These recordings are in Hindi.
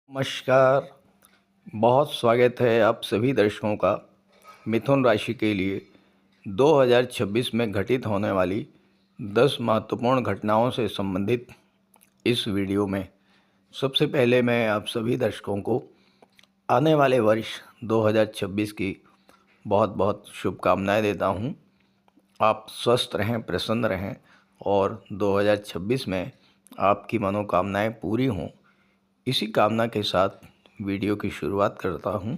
नमस्कार। बहुत स्वागत है आप सभी दर्शकों का मिथुन राशि के लिए 2026 में घटित होने वाली 10 महत्वपूर्ण घटनाओं से संबंधित इस वीडियो में। सबसे पहले मैं आप सभी दर्शकों को आने वाले वर्ष 2026 की बहुत बहुत शुभकामनाएं देता हूं। आप स्वस्थ रहें, प्रसन्न रहें और 2026 में आपकी मनोकामनाएं पूरी हों, इसी कामना के साथ वीडियो की शुरुआत करता हूँ।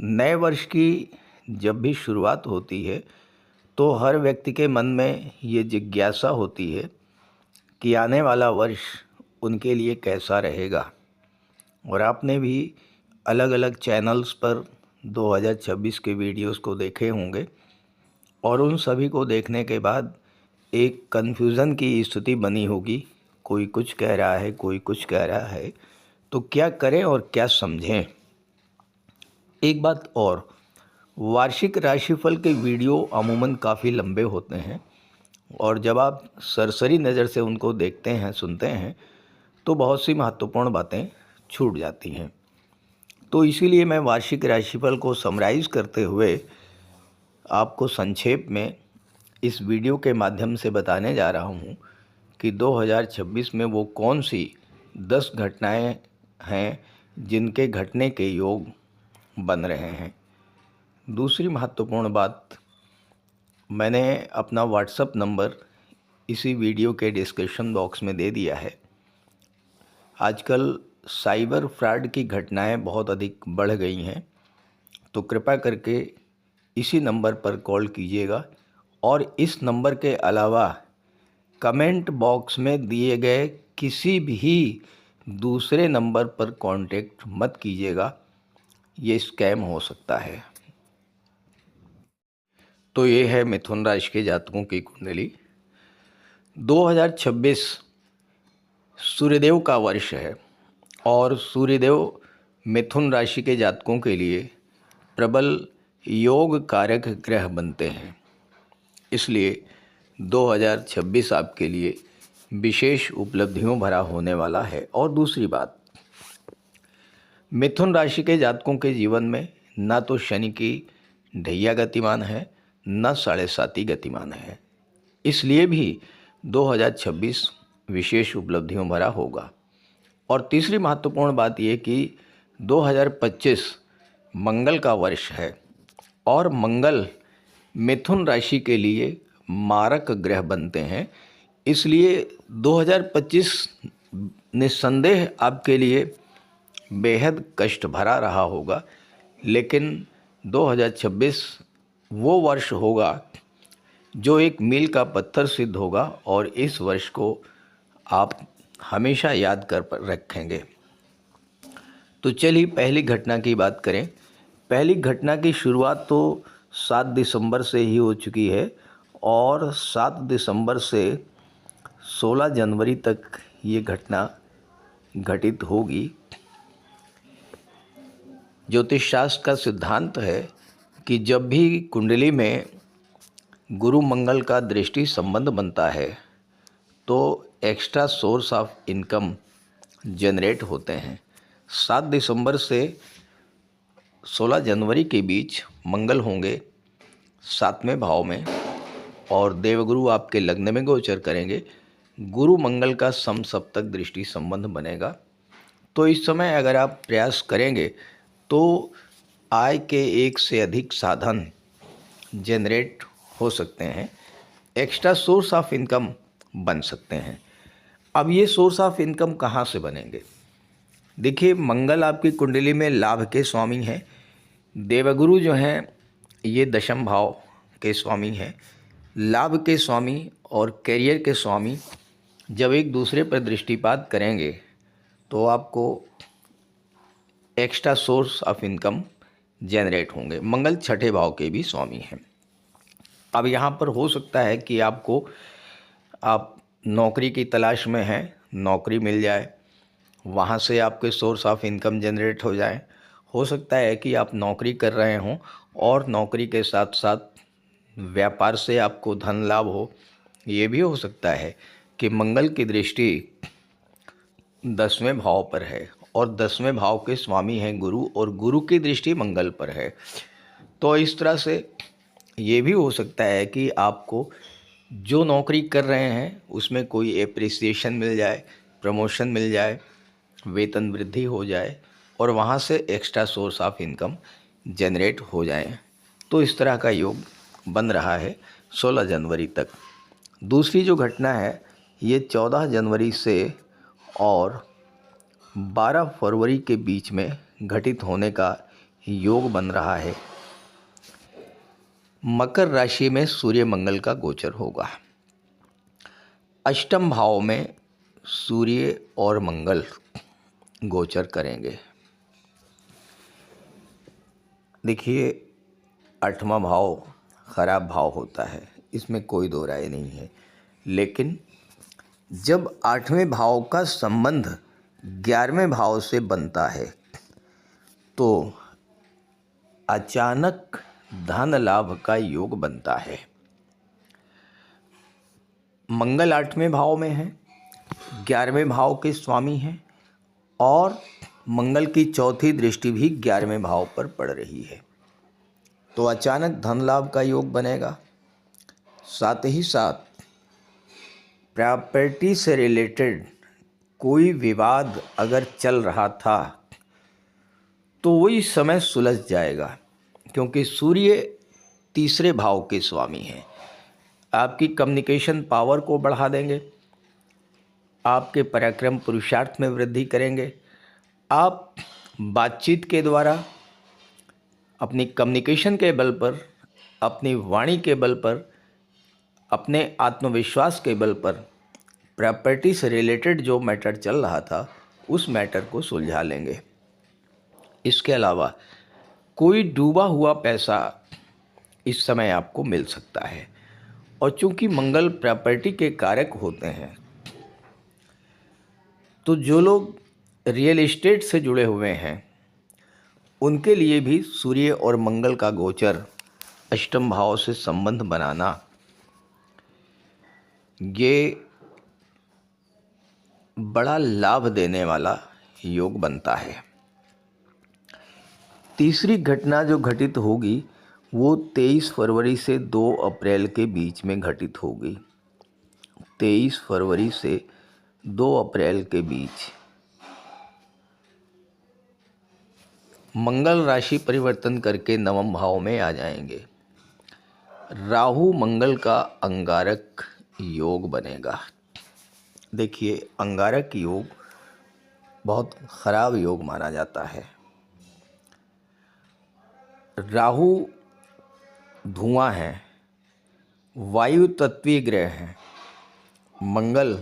नए वर्ष की जब भी शुरुआत होती है तो हर व्यक्ति के मन में ये जिज्ञासा होती है कि आने वाला वर्ष उनके लिए कैसा रहेगा। और आपने भी अलग अलग चैनल्स पर 2026 के वीडियोस को देखे होंगे और उन सभी को देखने के बाद एक कन्फ्यूज़न की स्थिति बनी होगी। कोई कुछ कह रहा है, कोई कुछ कह रहा है, तो क्या करें और क्या समझें। एक बात और, वार्षिक राशिफल के वीडियो अमूमन काफ़ी लंबे होते हैं और जब आप सरसरी नज़र से उनको देखते हैं, सुनते हैं, तो बहुत सी महत्वपूर्ण बातें छूट जाती हैं। तो इसीलिए मैं वार्षिक राशिफल को समराइज़ करते हुए आपको संक्षेप में इस वीडियो के माध्यम से बताने जा रहा हूँ कि 2026 में वो कौन सी 10 घटनाएं हैं जिनके घटने के योग बन रहे हैं। दूसरी महत्वपूर्ण बात, मैंने अपना व्हाट्सएप नंबर इसी वीडियो के डिस्क्रिप्शन बॉक्स में दे दिया है। आजकल साइबर फ्रॉड की घटनाएं बहुत अधिक बढ़ गई हैं, तो कृपया करके इसी नंबर पर कॉल कीजिएगा और इस नंबर के अलावा कमेंट बॉक्स में दिए गए किसी भी दूसरे नंबर पर कांटेक्ट मत कीजिएगा, ये स्कैम हो सकता है। तो ये है मिथुन राशि के जातकों की कुंडली। 2026 सूर्यदेव का वर्ष है और सूर्यदेव मिथुन राशि के जातकों के लिए प्रबल योग कारक ग्रह बनते हैं। इसलिए 2026 आपके लिए विशेष उपलब्धियों भरा होने वाला है। और दूसरी बात, मिथुन राशि के जातकों के जीवन में ना तो शनि की ढैया गतिमान है, न 7.5 गतिमान है। इसलिए भी 2026 विशेष उपलब्धियों भरा होगा। और तीसरी महत्वपूर्ण बात यह कि 2025 मंगल का वर्ष है और मंगल मिथुन राशि के लिए मारक ग्रह बनते हैं। इसलिए 2025 निस्संदेह आपके लिए बेहद कष्ट भरा रहा होगा, लेकिन 2026 वो वर्ष होगा जो एक मील का पत्थर सिद्ध होगा और इस वर्ष को आप हमेशा याद कर रखेंगे। तो चलिए पहली घटना की बात करें। पहली घटना की शुरुआत तो 7 दिसंबर से ही हो चुकी है और 7 दिसंबर से 16 जनवरी तक ये घटना घटित होगी। ज्योतिष शास्त्र का सिद्धांत है कि जब भी कुंडली में गुरु मंगल का दृष्टि संबंध बनता है तो extra source of income generate होते हैं। 7 दिसंबर से 16 जनवरी के बीच मंगल होंगे 7वें भाव में और देवगुरु आपके लग्न में गोचर करेंगे। गुरु मंगल का समसप्तक दृष्टि संबंध बनेगा। तो इस समय अगर आप प्रयास करेंगे तो आय के एक से अधिक साधन जनरेट हो सकते हैं, एक्स्ट्रा सोर्स ऑफ इनकम बन सकते हैं। अब ये सोर्स ऑफ इनकम कहाँ से बनेंगे? देखिए, मंगल आपकी कुंडली में लाभ के स्वामी हैं। देवगुरु जो हैं ये दशम भाव के स्वामी हैं। लाभ के स्वामी और कैरियर के स्वामी जब एक दूसरे पर दृष्टिपात करेंगे तो आपको extra source of income generate होंगे। मंगल 6ठे भाव के भी स्वामी हैं। अब यहाँ पर हो सकता है कि आप नौकरी की तलाश में हैं, नौकरी मिल जाए, वहाँ से आपके सोर्स ऑफ इनकम जनरेट हो जाए। हो सकता है कि आप नौकरी कर रहे हों और नौकरी के साथ साथ व्यापार से आपको धन लाभ हो। ये भी हो सकता है कि मंगल की दृष्टि 10वें भाव पर है और 10वें भाव के स्वामी हैं गुरु, और गुरु की दृष्टि मंगल पर है। तो इस तरह से ये भी हो सकता है कि आपको जो नौकरी कर रहे हैं उसमें कोई एप्रिसिएशन मिल जाए, प्रमोशन मिल जाए, वेतन वृद्धि हो जाए और वहाँ से extra source of income generate हो जाए। तो इस तरह का योग बन रहा है 16 जनवरी तक। दूसरी जो घटना है ये 14 जनवरी से और 12 फरवरी के बीच में घटित होने का योग बन रहा है। मकर राशि में सूर्य मंगल का गोचर होगा। अष्टम भाव में सूर्य और मंगल गोचर करेंगे। देखिए, 8वां भाव खराब भाव होता है, इसमें कोई दो राय नहीं है, लेकिन जब 8वें भाव का संबंध 11वें भाव से बनता है तो अचानक धन लाभ का योग बनता है। मंगल 8वें भाव में है, 11वें भाव के स्वामी हैं और मंगल की चौथी दृष्टि भी 11वें भाव पर पड़ रही है। तो अचानक धन लाभ का योग बनेगा। साथ ही साथ प्रॉपर्टी से रिलेटेड कोई विवाद अगर चल रहा था तो वही समय सुलझ जाएगा, क्योंकि सूर्य तीसरे भाव के स्वामी हैं। आपकी कम्युनिकेशन पावर को बढ़ा देंगे, आपके पराक्रम पुरुषार्थ में वृद्धि करेंगे। आप बातचीत के द्वारा, अपनी कम्युनिकेशन के बल पर, अपनी वाणी के बल पर, अपने आत्मविश्वास के बल पर प्रॉपर्टी से रिलेटेड जो मैटर चल रहा था उस मैटर को सुलझा लेंगे। इसके अलावा कोई डूबा हुआ पैसा इस समय आपको मिल सकता है, और चूंकि मंगल प्रॉपर्टी के कारक होते हैं तो जो लोग रियल एस्टेट से जुड़े हुए हैं उनके लिए भी सूर्य और मंगल का गोचर, अष्टम भाव से संबंध बनाना, ये बड़ा लाभ देने वाला योग बनता है। तीसरी घटना जो घटित होगी वो 23 फरवरी से 2 अप्रैल के बीच में घटित होगी। 23 फरवरी से 2 अप्रैल के बीच मंगल राशि परिवर्तन करके 9वें भाव में आ जाएंगे। राहु मंगल का अंगारक योग बनेगा। देखिए, अंगारक योग बहुत खराब योग माना जाता है। राहु धुआं है, वायु तत्वीय ग्रह हैं, मंगल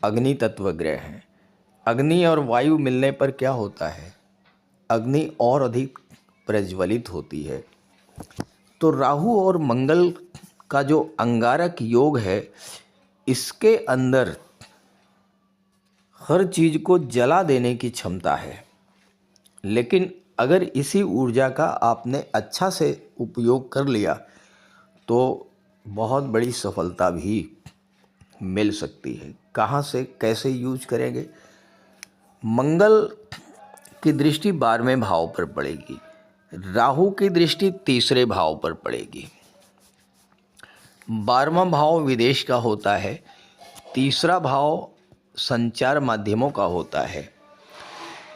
अग्नि तत्व ग्रह हैं। अग्नि और वायु मिलने पर क्या होता है? अग्नि और अधिक प्रज्वलित होती है। तो राहु और मंगल का जो अंगारक योग है, इसके अंदर हर चीज़ को जला देने की क्षमता है। लेकिन अगर इसी ऊर्जा का आपने अच्छा से उपयोग कर लिया तो बहुत बड़ी सफलता भी मिल सकती है। कहाँ से कैसे यूज करेंगे? मंगल की दृष्टि 12वें भाव पर पड़ेगी, राहु की दृष्टि तीसरे भाव पर पड़ेगी। 12वां भाव विदेश का होता है, तीसरा भाव संचार माध्यमों का होता है।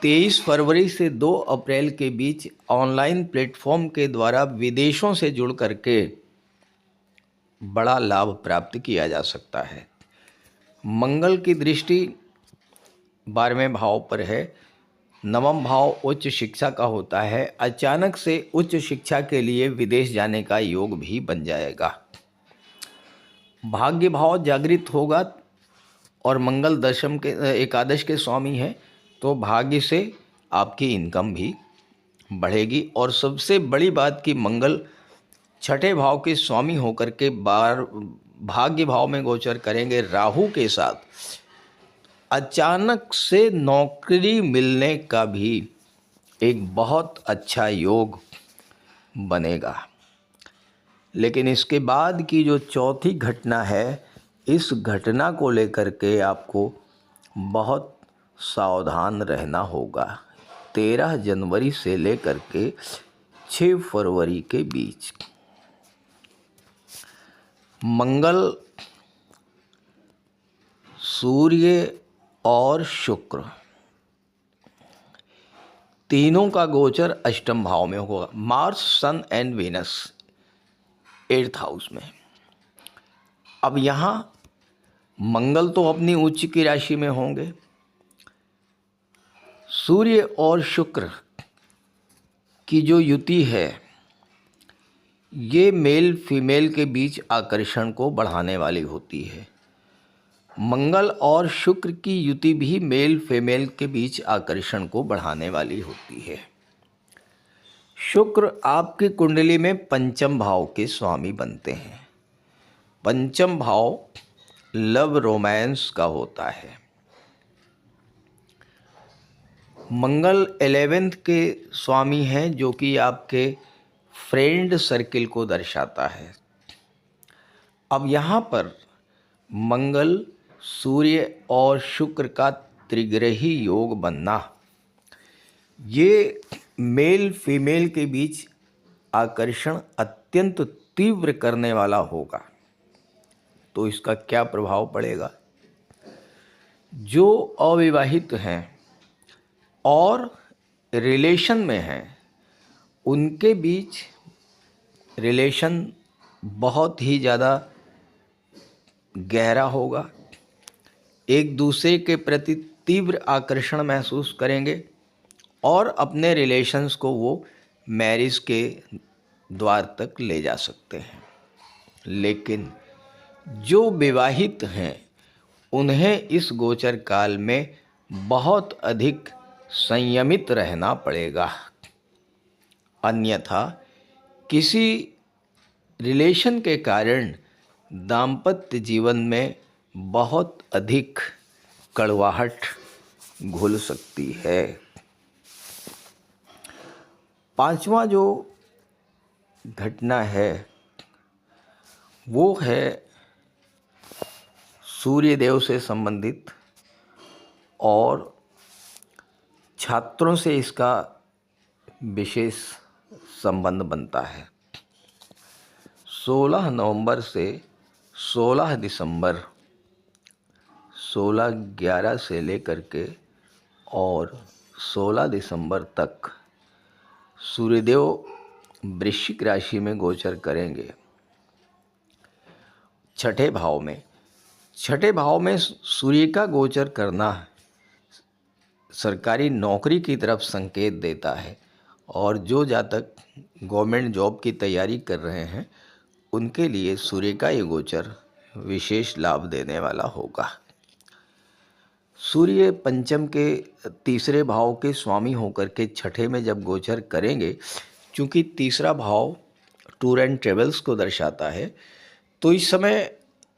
23 फरवरी से 2 अप्रैल के बीच ऑनलाइन प्लेटफॉर्म के द्वारा विदेशों से जुड़ करके बड़ा लाभ प्राप्त किया जा सकता है। मंगल की दृष्टि 12वें भाव पर है। 9वां भाव उच्च शिक्षा का होता है। अचानक से उच्च शिक्षा के लिए विदेश जाने का योग भी बन जाएगा। भाग्य भाव जागृत होगा और मंगल दशम के एकादश के स्वामी हैं, तो भाग्य से आपकी इनकम भी बढ़ेगी। और सबसे बड़ी बात कि मंगल छठे भाव के स्वामी होकर के भाग्य भाव में गोचर करेंगे राहु के साथ। अचानक से नौकरी मिलने का भी एक बहुत अच्छा योग बनेगा। लेकिन इसके बाद की जो चौथी घटना है, इस घटना को लेकर के आपको बहुत सावधान रहना होगा। 13 जनवरी से लेकर के 6 फरवरी के बीच मंगल, सूर्य और शुक्र तीनों का गोचर अष्टम भाव में होगा। Mars, sun and Venus 8th house में। अब यहाँ मंगल तो अपनी उच्च की राशि में होंगे, सूर्य और शुक्र की जो युति है ये मेल फीमेल के बीच आकर्षण को बढ़ाने वाली होती है। मंगल और शुक्र की युति भी मेल फीमेल के बीच आकर्षण को बढ़ाने वाली होती है। शुक्र आपकी कुंडली में पंचम भाव के स्वामी बनते हैं। पंचम भाव लव रोमांस का होता है। मंगल 11th के स्वामी हैं जो कि आपके फ्रेंड सर्किल को दर्शाता है। अब यहाँ पर मंगल, सूर्य और शुक्र का त्रिग्रही योग बनना ये मेल फीमेल के बीच आकर्षण अत्यंत तीव्र करने वाला होगा। तो इसका क्या प्रभाव पड़ेगा? जो अविवाहित हैं और रिलेशन में हैं उनके बीच रिलेशन बहुत ही ज़्यादा गहरा होगा। एक दूसरे के प्रति तीव्र आकर्षण महसूस करेंगे और अपने रिलेशंस को वो मैरिज के द्वार तक ले जा सकते हैं। लेकिन जो विवाहित हैं उन्हें इस गोचर काल में बहुत अधिक संयमित रहना पड़ेगा, अन्यथा किसी रिलेशन के कारण दाम्पत्य जीवन में बहुत अधिक कड़वाहट घुल सकती है। पांचवा जो घटना है वो है सूर्यदेव से संबंधित और छात्रों से इसका विशेष संबंध बनता है। 16 नवंबर से 16 दिसंबर 16/11 से लेकर के और 16 दिसंबर तक सूर्यदेव वृश्चिक राशि में गोचर करेंगे। छठे भाव में सूर्य का गोचर करना सरकारी नौकरी की तरफ संकेत देता है और जो जातक गवर्नमेंट जॉब की तैयारी कर रहे हैं उनके लिए सूर्य का ये गोचर विशेष लाभ देने वाला होगा। सूर्य पंचम के तीसरे भाव के स्वामी होकर के छठे में जब गोचर करेंगे, चूँकि तीसरा भाव टूर एंड ट्रेवल्स को दर्शाता है, तो इस समय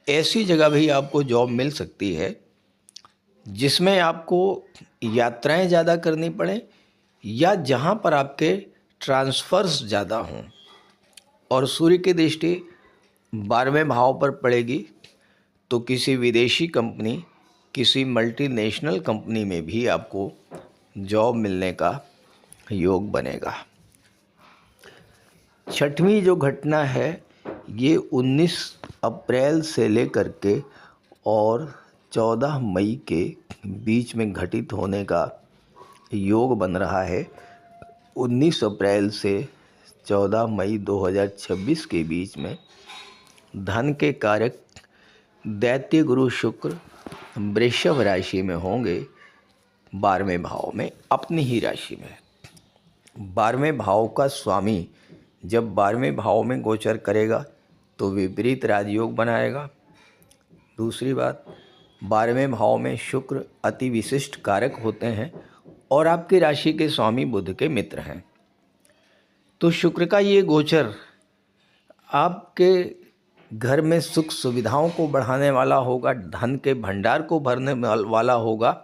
ऐसी जगह भी आपको जॉब मिल सकती है जिसमें आपको यात्राएं ज़्यादा करनी पड़े या जहां पर आपके ट्रांसफ़र्स ज़्यादा हों। और सूर्य की दृष्टि 12वें भाव पर पड़ेगी तो किसी विदेशी कंपनी, किसी मल्टीनेशनल कंपनी में भी आपको जॉब मिलने का योग बनेगा। छठवीं जो घटना है ये 19 अप्रैल से लेकर के और 14 मई के बीच में घटित होने का योग बन रहा है। 19 अप्रैल से 14 मई 2026 के बीच में धन के कारक दैत्य गुरु शुक्र वृषभ राशि में होंगे, 12वें भाव में, अपनी ही राशि में। 12वें भाव का स्वामी जब 12वें भाव में गोचर करेगा तो विपरीत राजयोग बनाएगा। दूसरी बात, 12वें भाव में शुक्र अति विशिष्ट कारक होते हैं और आपकी राशि के स्वामी बुध के मित्र हैं। तो शुक्र का ये गोचर आपके घर में सुख सुविधाओं को बढ़ाने वाला होगा, धन के भंडार को भरने वाला होगा।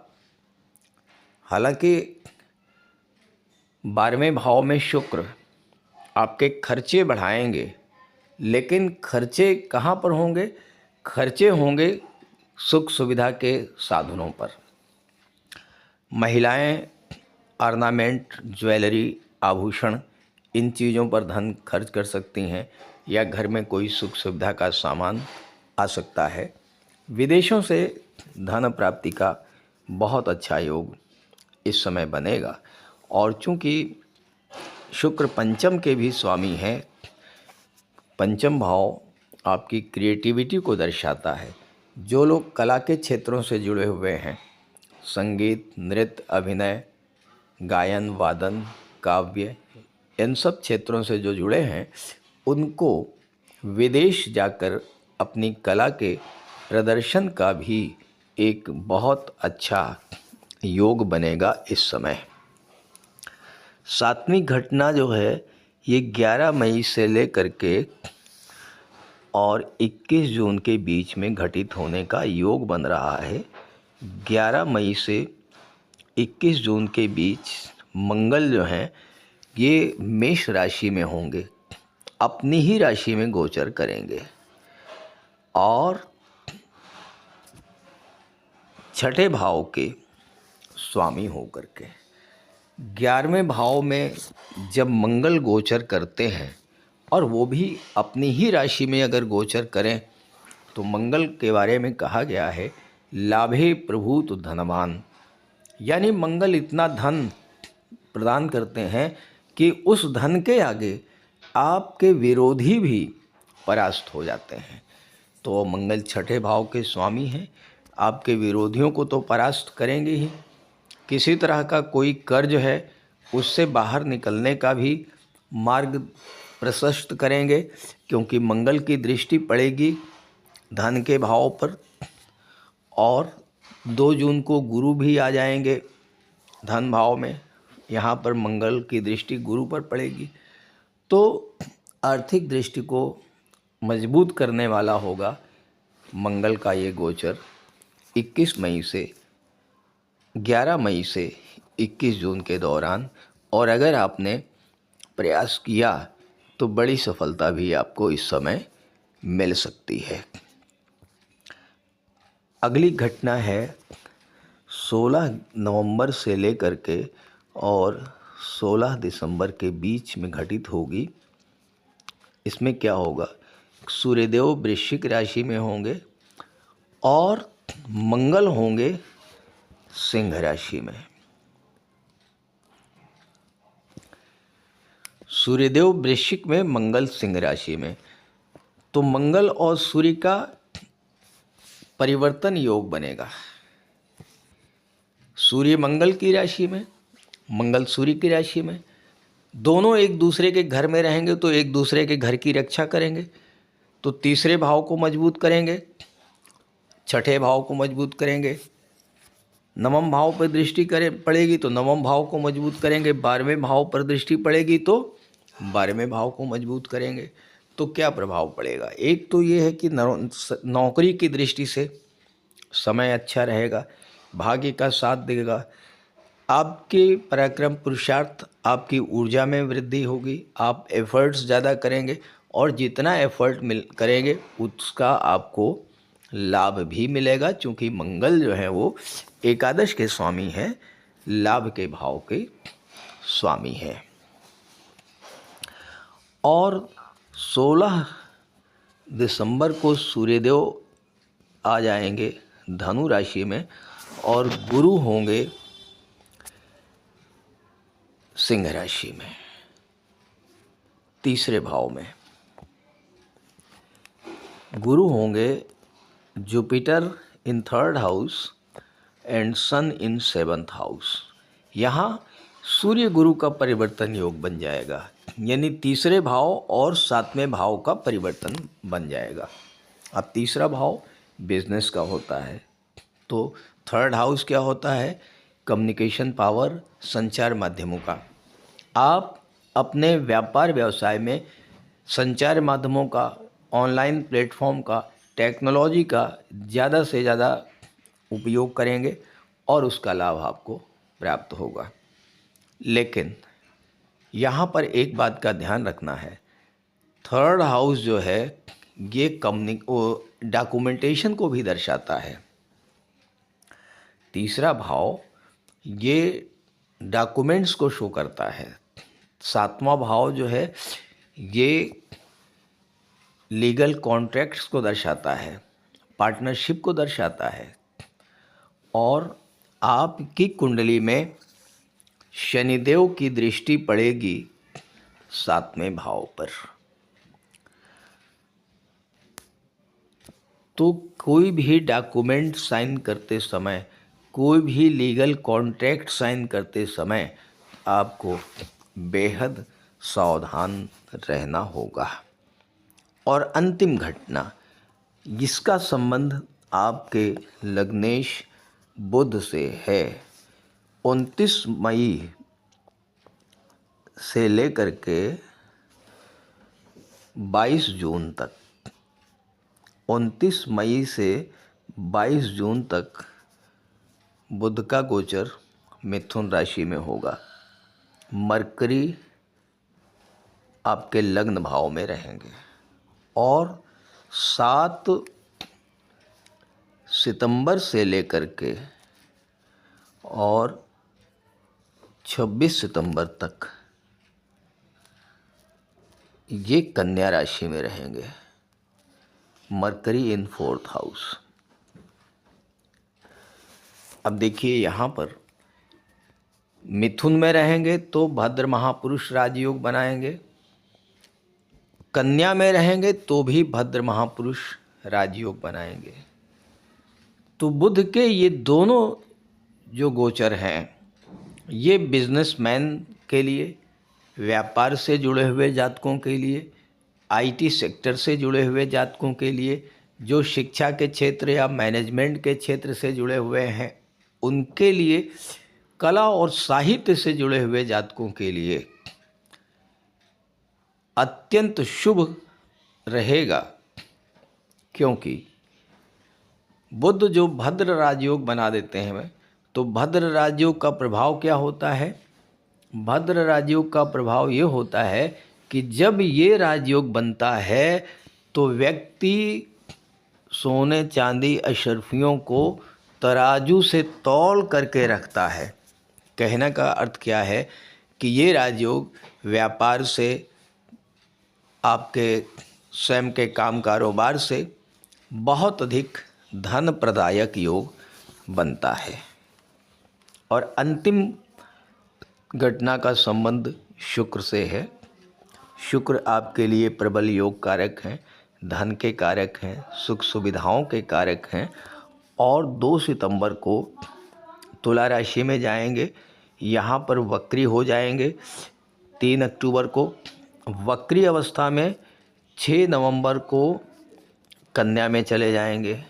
हालांकि 12वें भाव में शुक्र आपके खर्चे बढ़ाएंगे, लेकिन खर्चे कहाँ पर होंगे? खर्चे होंगे सुख सुविधा के साधनों पर। महिलाएं ऑर्नामेंट, ज्वेलरी, आभूषण, इन चीज़ों पर धन खर्च कर सकती हैं या घर में कोई सुख सुविधा का सामान आ सकता है। विदेशों से धन प्राप्ति का बहुत अच्छा योग इस समय बनेगा। और चूँकि शुक्र पंचम के भी स्वामी हैं, पंचम भाव आपकी क्रिएटिविटी को दर्शाता है। जो लोग कला के क्षेत्रों से जुड़े हुए हैं, संगीत, नृत्य, अभिनय, गायन, वादन, काव्य, इन सब क्षेत्रों से जो जुड़े हैं, उनको विदेश जाकर अपनी कला के प्रदर्शन का भी एक बहुत अच्छा योग बनेगा इस समय। सातवीं घटना जो है ये 11 मई से लेकर के और 21 जून के बीच में घटित होने का योग बन रहा है। 11 मई से 21 जून के बीच मंगल जो हैं ये मेष राशि में होंगे, अपनी ही राशि में गोचर करेंगे और छठे भाव के स्वामी होकर के 11वें भाव में जब मंगल गोचर करते हैं और वो भी अपनी ही राशि में अगर गोचर करें तो मंगल के बारे में कहा गया है लाभे प्रभूत धनवान, यानी मंगल इतना धन प्रदान करते हैं कि उस धन के आगे आपके विरोधी भी परास्त हो जाते हैं। तो मंगल छठे भाव के स्वामी हैं, आपके विरोधियों को तो परास्त करेंगे ही, किसी तरह का कोई कर्ज है उससे बाहर निकलने का भी मार्ग प्रशस्त करेंगे, क्योंकि मंगल की दृष्टि पड़ेगी धन के भाव पर। और 2 जून को गुरु भी आ जाएंगे धन भाव में, यहाँ पर मंगल की दृष्टि गुरु पर पड़ेगी, तो आर्थिक दृष्टि को मजबूत करने वाला होगा मंगल का ये गोचर 21 मई से 11 मई से 21 जून के दौरान। और अगर आपने प्रयास किया तो बड़ी सफलता भी आपको इस समय मिल सकती है। अगली घटना है 16 नवंबर से लेकर के और 16 दिसंबर के बीच में घटित होगी। इसमें क्या होगा, सूर्यदेव वृश्चिक राशि में होंगे और मंगल होंगे सिंह राशि में। सूर्यदेव वृश्चिक में, मंगल सिंह राशि में, तो मंगल और सूर्य का परिवर्तन योग बनेगा। सूर्य मंगल की राशि में, मंगल सूर्य की राशि में, दोनों एक दूसरे के घर में रहेंगे तो एक दूसरे के घर की रक्षा करेंगे, तो तीसरे भाव को मजबूत करेंगे, छठे भाव को मजबूत करेंगे, नवम भाव पर दृष्टि पड़ेगी तो नवम भाव को मजबूत करेंगे, 12वें भाव पर दृष्टि पड़ेगी तो 12वें भाव को मजबूत करेंगे। तो क्या प्रभाव पड़ेगा, एक तो ये है कि नौकरी की दृष्टि से समय अच्छा रहेगा, भाग्य का साथ देगा, आपके पराक्रम पुरुषार्थ, आपकी ऊर्जा में वृद्धि होगी, आप एफर्ट्स ज़्यादा करेंगे और जितना एफर्ट करेंगे उसका आपको लाभ भी मिलेगा, क्योंकि मंगल जो है वो एकादश के स्वामी हैं, लाभ के भाव के स्वामी हैं। और 16 दिसंबर को सूर्यदेव आ जाएंगे धनु राशि में और गुरु होंगे सिंह राशि में, तीसरे भाव में। गुरु होंगे Jupiter in 3rd house and sun in 7th house. यहाँ सूर्य गुरु का परिवर्तन योग बन जाएगा, यानी तीसरे भाव और 7वें भाव का परिवर्तन बन जाएगा। अब तीसरा भाव बिजनेस का होता है, तो 3rd हाउस क्या होता है, कम्युनिकेशन पावर, संचार माध्यमों का। आप अपने व्यापार व्यवसाय में संचार माध्यमों का, ऑनलाइन प्लेटफॉर्म का, टेक्नोलॉजी का ज़्यादा से ज़्यादा उपयोग करेंगे और उसका लाभ आपको प्राप्त होगा। लेकिन यहाँ पर एक बात का ध्यान रखना है, 3rd हाउस जो है ये डॉक्यूमेंटेशन को भी दर्शाता है। तीसरा भाव ये डॉक्यूमेंट्स को शो करता है। 7वां भाव जो है ये लीगल कॉन्ट्रैक्ट्स को दर्शाता है, पार्टनरशिप को दर्शाता है। और आपकी कुंडली में शनिदेव की दृष्टि पड़ेगी 7वें भाव पर। तो कोई भी डॉक्यूमेंट साइन करते समय, कोई भी लीगल कॉन्ट्रैक्ट साइन करते समय आपको बेहद सावधान रहना होगा। और अंतिम घटना, जिसका संबंध आपके लग्नेश बुध से है, 29 मई से लेकर के 22 जून तक, 29 मई से 22 जून तक बुध का गोचर मिथुन राशि में होगा। मरकरी आपके लग्न भाव में रहेंगे और 7 सितंबर से लेकर के और 26 सितंबर तक ये कन्या राशि में रहेंगे। मरकरी इन 4th हाउस। अब देखिए यहाँ पर मिथुन में रहेंगे तो भद्र महापुरुष राजयोग बनाएंगे, कन्या में रहेंगे तो भी भद्र महापुरुष राजयोग बनाएंगे। तो बुध के ये दोनों जो गोचर हैं ये बिजनेसमैन के लिए, व्यापार से जुड़े हुए जातकों के लिए, आईटी सेक्टर से जुड़े हुए जातकों के लिए, जो शिक्षा के क्षेत्र या मैनेजमेंट के क्षेत्र से जुड़े हुए हैं उनके लिए, कला और साहित्य से जुड़े हुए जातकों के लिए अत्यंत शुभ रहेगा। क्योंकि बुध जो भद्र राजयोग बना देते हैं, तो भद्र राजयोग का प्रभाव क्या होता है? भद्र राजयोग का प्रभाव ये होता है कि जब ये राजयोग बनता है तो व्यक्ति सोने चांदी अशर्फियों को तराजू से तौल करके रखता है। कहने का अर्थ क्या है कि ये राजयोग व्यापार से, आपके स्वयं के काम कारोबार से बहुत अधिक धन प्रदायक योग बनता है। और अंतिम घटना का संबंध शुक्र से है। शुक्र आपके लिए प्रबल योग कारक हैं, धन के कारक हैं, सुख सुविधाओं के कारक हैं। और 2 सितंबर को तुला राशि में जाएंगे, यहाँ पर वक्री हो जाएंगे। 3 अक्टूबर को वक्री अवस्था में 6 नवंबर को कन्या में चले जाएंगे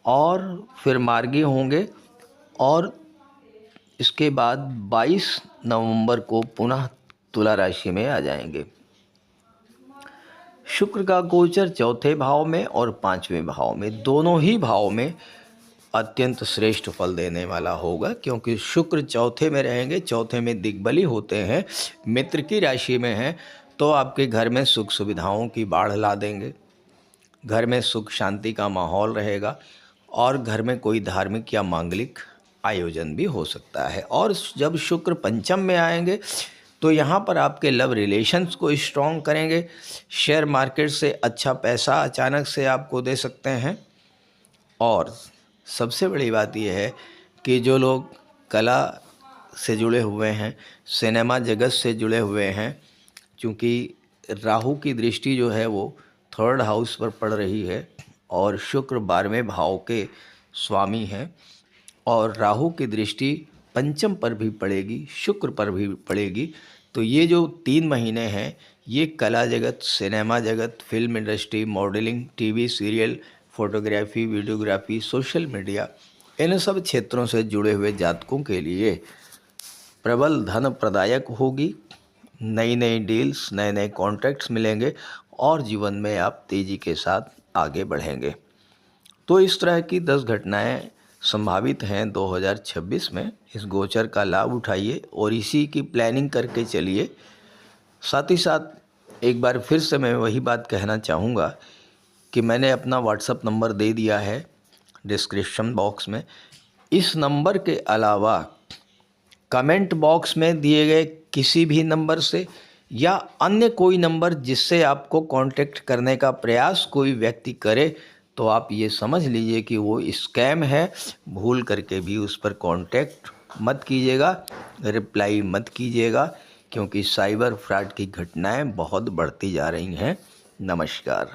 और फिर मार्गी होंगे और इसके बाद 22 नवंबर को पुनः तुला राशि में आ जाएंगे। शुक्र का गोचर 4थे भाव में और 5वें भाव में, दोनों ही भाव में अत्यंत श्रेष्ठ फल देने वाला होगा। क्योंकि शुक्र 4थे में रहेंगे, 4थे में दिग्बली होते हैं, मित्र की राशि में हैं, तो आपके घर में सुख सुविधाओं की बाढ़ ला देंगे। घर में सुख शांति का माहौल रहेगा और घर में कोई धार्मिक या मांगलिक आयोजन भी हो सकता है। और जब शुक्र पंचम में आएंगे तो यहाँ पर आपके लव रिलेशंस को स्ट्रॉन्ग करेंगे। शेयर मार्केट से अच्छा पैसा अचानक से आपको दे सकते हैं। और सबसे बड़ी बात यह है कि जो लोग कला से जुड़े हुए हैं, सिनेमा जगत से जुड़े हुए हैं, चूँकि राहु की दृष्टि जो है वो 3rd हाउस पर पड़ रही है और शुक्र 12वें भाव के स्वामी हैं, और राहु की दृष्टि पंचम पर भी पड़ेगी, शुक्र पर भी पड़ेगी। तो ये जो 3 महीने हैं ये कला जगत, सिनेमा जगत, film industry, modelling, TV serial, photography, videography, social media, इन सब क्षेत्रों से जुड़े हुए जातकों के लिए प्रबल धन प्रदायक होगी। नई नई डील्स, नए नए कॉन्ट्रैक्ट्स मिलेंगे और जीवन में आप तेज़ी के साथ आगे बढ़ेंगे। तो इस तरह की 10 घटनाएं संभावित हैं 2026 में। इस गोचर का लाभ उठाइए और इसी की प्लानिंग करके चलिए। साथ ही साथ एक बार फिर से मैं वही बात कहना चाहूँगा कि मैंने अपना व्हाट्सएप नंबर दे दिया है डिस्क्रिप्शन बॉक्स में। इस नंबर के अलावा कमेंट बॉक्स में दिए गए किसी भी नंबर से या अन्य कोई नंबर जिससे आपको कांटेक्ट करने का प्रयास कोई व्यक्ति करे तो आप ये समझ लीजिए कि वो स्कैम है। भूल करके भी उस पर कांटेक्ट मत कीजिएगा, रिप्लाई मत कीजिएगा, क्योंकि साइबर फ्रॉड की घटनाएं बहुत बढ़ती जा रही हैं। नमस्कार।